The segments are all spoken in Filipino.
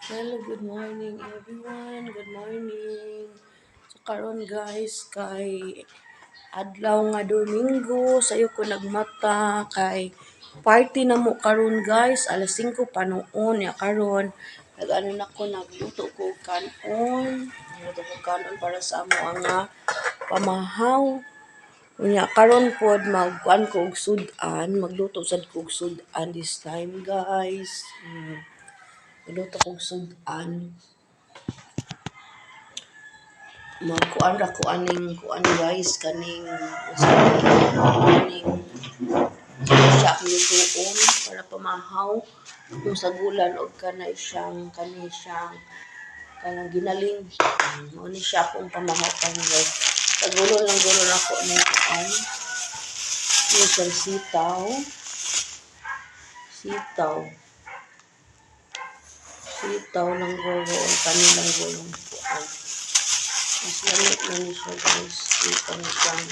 Hello, good morning everyone. Good morning. So karon guys kay adlaw nga Domingo sayo ko nagmata kay party na mo karon guys alas 5 panuon ya karon nag-ano na ko nagluto ko kanon. Nagluto ko kanon para sa amo nga pamahaw. Unya karon pod magkuan ko og sudan, magluto sad ko og sudan this time guys. Magluto ko og sudan. Magkuan ra ko aning kuan guys kaning siya akong lutuon para pamahaw kung sa gulan og kanay siyang kanang ginaling mo ni siya akong pamahaw kan guys. Kagulo lang gulo na ko ni kuan ni siyang sitaw lang gulo kanilang gulong kuan. Mas lamit na ni siya guys. Dito ni siyang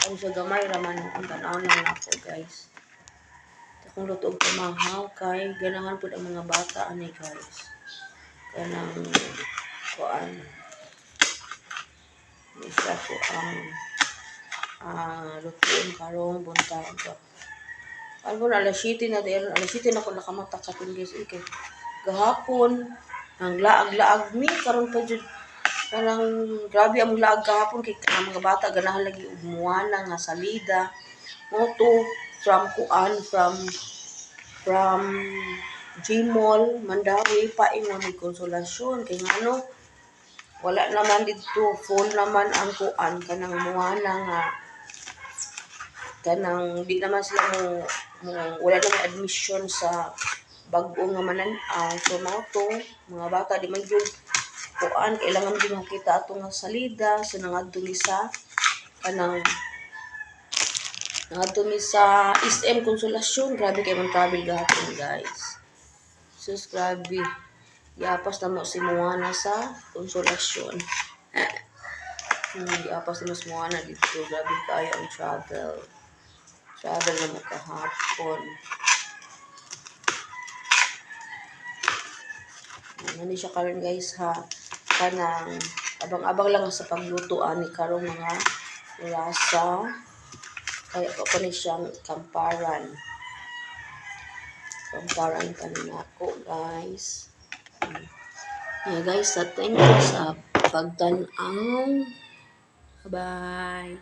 ang siya gamay raman ang tanaw lang ako guys. Kung luto og pamahaw kay ganahan pud ang mga bata ani guys. Kanang kuan isa ko ang lutuon karong buntag. Ano na alas 7 na din, alas 7 na ko nakamata karon guys. Okay. Gahapon ang laag-laag mi karon pa jud parang grabe ang laag gahapon kay ang mga bata ganahan lagi og muana nga salida. Mo to from kuan from Gmall, Mandawi, paing na may konsolasyon. Kaya nga ano, wala naman dito, full naman ang kuan, kanang muana nga, kanang di naman sila wala naman admission sa bago nga mananaw. So mga to, mga bata, di man yun, kuan, kailangan din makita ato nga salida, so nangadto mi sa, kanang, nangadto mi sa SM Konsolasyon, grabe kayo man travel gahapon guys. Sus, grabe. Iapas na mo si Moana sa Konsolasyon. Iapas na mo si Moana dito. Grabe kayo ang travel. Travel na mo kahapon. Nani siya karon guys ha. Kanang abang-abang lang sa pagluto ani karong mga lasa. Kaya pa ni siyang kamparan. Kamparan pa ni ako guys. Yeah guys, thank you sa pagtanaw. Bye.